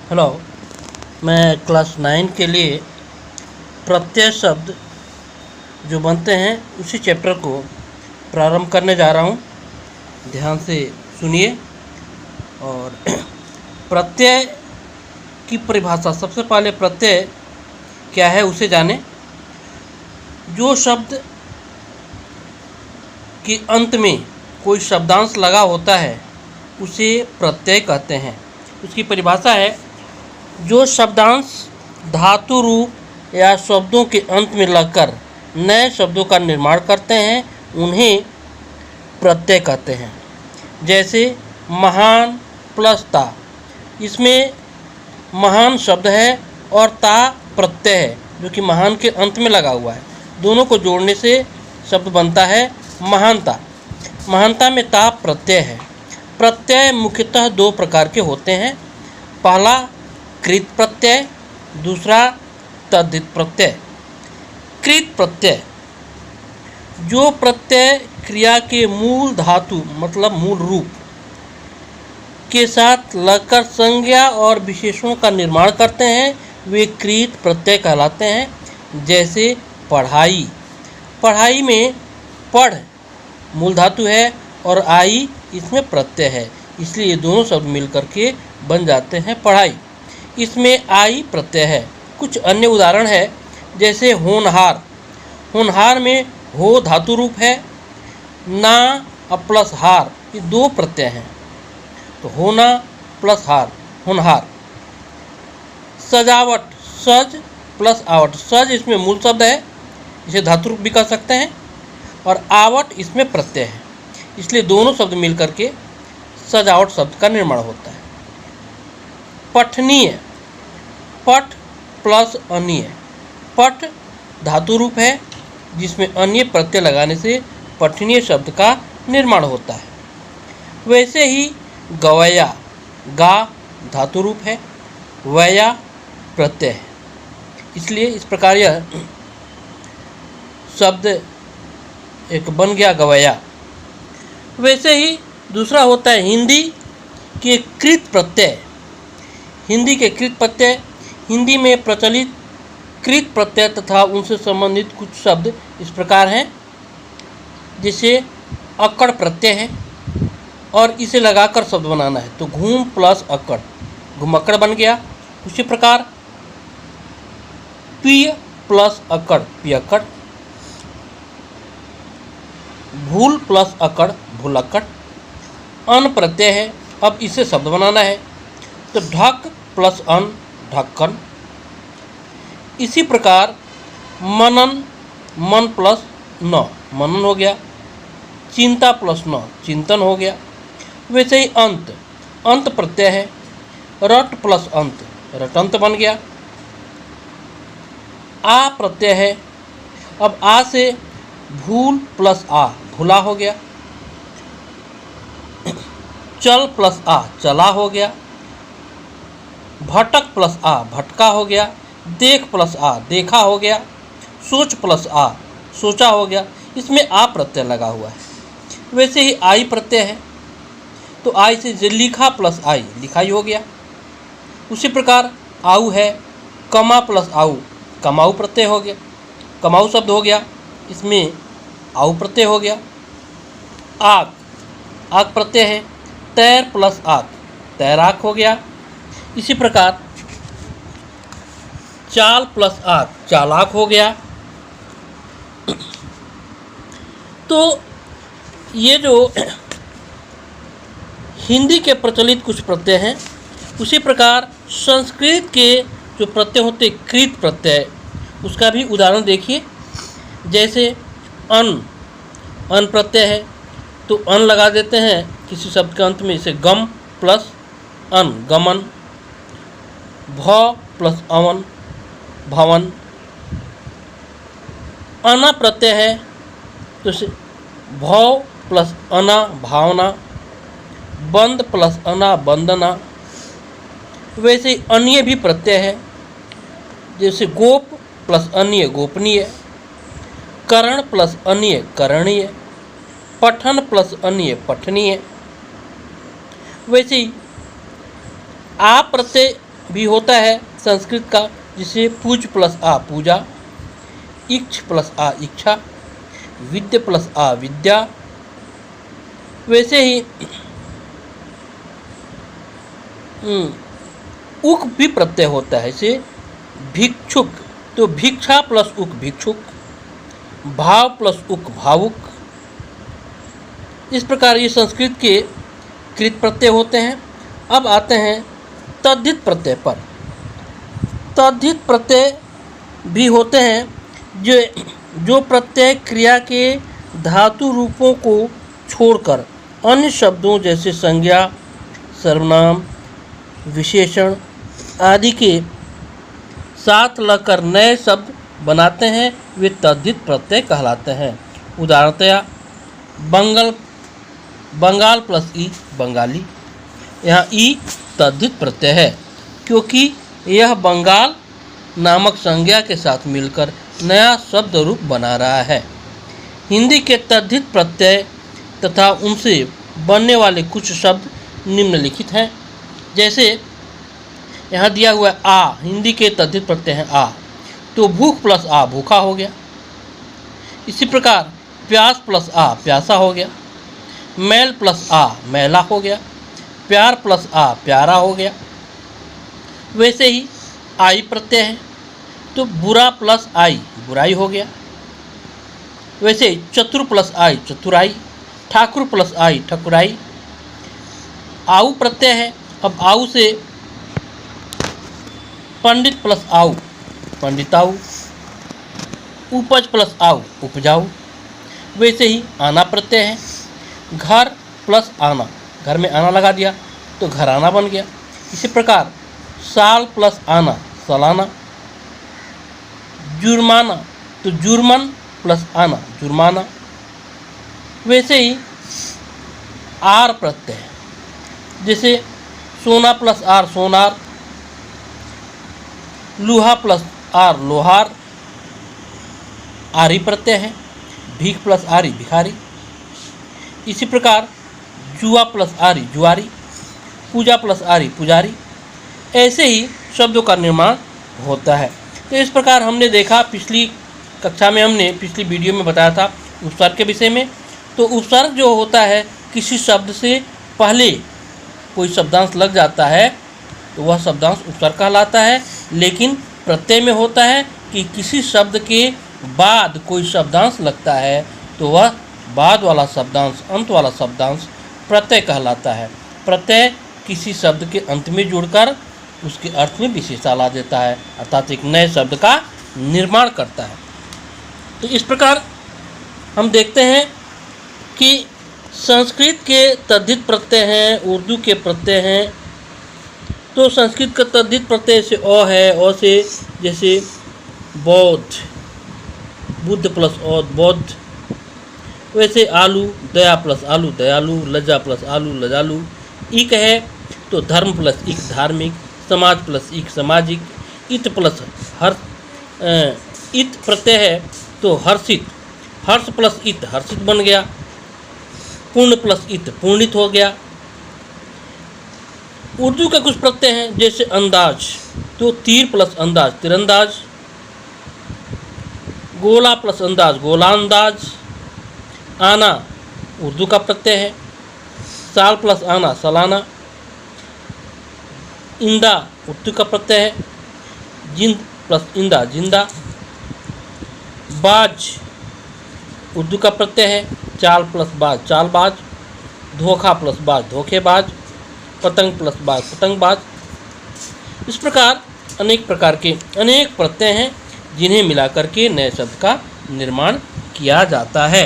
Hello. मैं class 9 के लिए प्रत्यय शब्द जो बनते हैं उसी चैप्टर को प्रारंभ करने जा रहा हूँ। ध्यान से सुनिए और प्रत्यय की परिभाषा। सबसे पहले प्रत्यय क्या है उसे जानें। जो शब्द के अंत में कोई शब्दांश लगा होता है उसे प्रत्यय कहते हैं। उसकी परिभाषा है, जो शब्दांश धातु रूप या शब्दों के अंत में लगकर नए शब्दों का निर्माण करते हैं उन्हें प्रत्यय कहते हैं। जैसे महान प्लस ता, इसमें महान शब्द है और ता प्रत्यय है जो कि महान के अंत में लगा हुआ है। दोनों को जोड़ने से शब्द बनता है महानता। महानता में ता प्रत्यय है। प्रत्यय मुख्यतः दो प्रकार के होते हैं। पहला कृत प्रत्यय, दूसरा तद्धित प्रत्यय। कृत प्रत्यय, जो प्रत्यय क्रिया के मूल धातु मतलब मूल रूप के साथ लगकर संज्ञा और विशेषणों का निर्माण करते हैं, वे कृत प्रत्यय कहलाते हैं। जैसे पढ़ाई। पढ़ाई में पढ़ मूल धातु है और आई इसमें प्रत्यय है, इसलिए ये दोनों शब्द मिलकर के बन जाते हैं पढ़ाई। इसमें आई प्रत्यय है। कुछ अन्य उदाहरण है, जैसे होनहार। होनहार में हो धातु रूप है, ना प्लस हार, ये दो प्रत्यय हैं, तो होना प्लस हार, होनहार। सजावट, सज प्लस आवट। सज इसमें मूल शब्द है, इसे धातु रूप भी कह सकते हैं, और आवट इसमें प्रत्यय है, इसलिए दोनों शब्द मिलकर के सजावट शब्द का निर्माण होता है। पठनीय, पठ प्लस अनीय। पठ धातु रूप है जिसमें अन्य प्रत्यय लगाने से पठनीय शब्द का निर्माण होता है। वैसे ही गवैया, गा धातु रूप है, वैया प्रत्यय है, इसलिए इस प्रकार यह शब्द एक बन गया गवैया। वैसे ही दूसरा होता है हिंदी के कृत प्रत्यय। हिंदी के कृत प्रत्यय, हिंदी में प्रचलित कृत प्रत्यय तथा उनसे संबंधित कुछ शब्द इस प्रकार हैं। जैसे अक्कड़ प्रत्यय है और इसे लगाकर शब्द बनाना है तो घूम प्लस अक्कड़, घुमक्कड़ बन गया। उसी प्रकार पिय प्लस अक्कड़, पियक्कड़। भूल प्लस अक्कड़, भूलक्कड़। अन प्रत्यय है, अब इसे शब्द बनाना है तो ढक प्लस अन, ढक्कन। इसी प्रकार मनन, मन प्लस न, मनन हो गया। चिंता प्लस न, चिंतन हो गया। वैसे ही अंत, अंत प्रत्यय है, रट प्लस अंत, रटंत बन गया। आ प्रत्यय है, अब आ से भूल प्लस आ, भूला हो गया। चल प्लस आ, चला हो गया। भटक प्लस आ, भटका हो गया। देख प्लस आ, देखा हो गया। सोच प्लस आ, सोचा हो गया। इसमें आ प्रत्यय लगा हुआ है। वैसे ही आई प्रत्यय है, तो आई से लिखा प्लस आई, लिखाई हो गया। उसी प्रकार आऊ है, कमा प्लस आऊ, कमाऊ प्रत्यय हो गया, कमाऊ शब्द हो गया, इसमें आऊ प्रत्यय हो गया। आग, आग प्रत्यय है, तैर प्लस आग, तैराक हो गया। इसी प्रकार चाल प्लस आग, चालाक हो गया। तो ये जो हिंदी के प्रचलित कुछ प्रत्यय हैं, उसी प्रकार संस्कृत के जो प्रत्यय होते कृत प्रत्यय, उसका भी उदाहरण देखिए। जैसे अन, अन प्रत्यय है तो अन लगा देते हैं किसी शब्द के अंत में, इसे गम प्लस अन, गमन। भ प्लस अवन, भवन। अना प्रत्यय है तो इसे भव प्लस अना, भावना। बंद प्लस अना, बंदना। वैसे ही अन्य भी प्रत्यय है, जैसे गोप प्लस अन्य, गोपनीय। करण प्लस अन्य, करणीय। पठन प्लस अन्य, पठनीय। वैसे ही आ प्रत्यय भी होता है संस्कृत का, जिसे पूज प्लस आ पूजा, इक्ष प्लस आ इच्छा, विद्या प्लस आ विद्या। वैसे ही उक भी प्रत्यय होता है, जैसे भिक्षुक, तो भिक्षा प्लस उक भिक्षुक, भाव प्लस उक भावुक। इस प्रकार ये संस्कृत के कृत प्रत्यय होते हैं। अब आते हैं तद्धित प्रत्यय पर। तद्धित प्रत्यय भी होते हैं जो प्रत्यय क्रिया के धातु रूपों को छोड़कर अन्य शब्दों जैसे संज्ञा, सर्वनाम, विशेषण आदि के साथ लगकर नए शब्द बनाते हैं, वे तद्धित प्रत्यय कहलाते हैं। उदाहरणतया बंगाल प्लस ई बंगाली। यहाँ ई तद्धित प्रत्यय है क्योंकि यह बंगाल नामक संज्ञा के साथ मिलकर नया शब्द रूप बना रहा है। हिंदी के तद्धित प्रत्यय तथा उनसे बनने वाले कुछ शब्द निम्नलिखित हैं। जैसे यहाँ दिया हुआ है आ, हिंदी के तद्धित प्रत्यय है आ, तो भूख प्लस आ भूखा हो गया। इसी प्रकार प्यास प्लस आ प्यासा हो गया, मैल प्लस आ मैला हो गया, प्यार प्लस आ प्यारा हो गया। वैसे ही आई प्रत्यय है तो बुरा प्लस आई बुराई हो गया। वैसे चतुर प्लस आई चतुराई, ठाकुर प्लस आई ठकुराई। आऊ प्रत्यय है, अब आऊ से पंडित प्लस आऊ पंडिताऊ, उपज प्लस आऊ उपजाऊ। वैसे ही आना प्रत्यय है, घर प्लस आना, घर में आना लगा दिया तो घराना बन गया। इसी प्रकार साल प्लस आना सालाना, जुर्माना तो जुर्मन प्लस आना जुर्माना। वैसे ही आर प्रत्यय, जैसे सोना प्लस आर सोनार, लोहा प्लस आर लोहार। आरी प्रत्यय है, भीख प्लस आरी भिखारी। इसी प्रकार जुआ प्लस आरी जुआरी, पूजा प्लस आरी पुजारी। ऐसे ही शब्दों का निर्माण होता है। तो इस प्रकार हमने देखा, पिछली कक्षा में हमने पिछली वीडियो में बताया था उपसर्ग के विषय में। तो उपसर्ग जो होता है, किसी शब्द से पहले कोई शब्दांश लग जाता है तो वह शब्दांश उपसर्ग कहलाता है। लेकिन प्रत्यय में होता है कि किसी शब्द के बाद कोई शब्दांश लगता है तो वह बाद वाला शब्दांश, अंत वाला शब्दांश प्रत्यय कहलाता है। प्रत्यय किसी शब्द के अंत में जुड़कर उसके अर्थ में विशेषता ला देता है, अर्थात एक नए शब्द का निर्माण करता है। तो इस प्रकार हम देखते हैं कि संस्कृत के तद्धित प्रत्यय हैं, उर्दू के प्रत्यय हैं। तो संस्कृत का तद्धित प्रत्यय से अ है, अ से जैसे बौद्ध, बुद्ध प्लस औद बौद्ध। वैसे आलू, दया प्लस आलू दयालु, लज्जा प्लस आलू लजालू। इक है तो धर्म प्लस इक धार्मिक, समाज प्लस इक सामाजिक। इत प्लस हर्ष, इत प्रत्यय है तो हर्षित, हर्ष प्लस इत हर्षित बन गया। पूर्ण प्लस इत पूर्णित हो गया। उर्दू के कुछ प्रत्यय हैं, जैसे अंदाज तो तीर प्लस अंदाज तीरंदाज, गोला प्लस अंदाज गोलांदाज। आना उर्दू का प्रत्यय है, साल प्लस आना सालाना। इंदा उर्दू का प्रत्यय है, जिंद प्लस इंदा जिंदा। बाज उर्दू का प्रत्यय है, चाल प्लस बाज चालबाज। धोखा प्लस बाज धोखेबाज। पतंग प्लस बाज पतंगबाज। इस प्रकार अनेक प्रकार के अनेक प्रत्यय हैं जिन्हें मिलाकर के नए शब्द का निर्माण किया जाता है।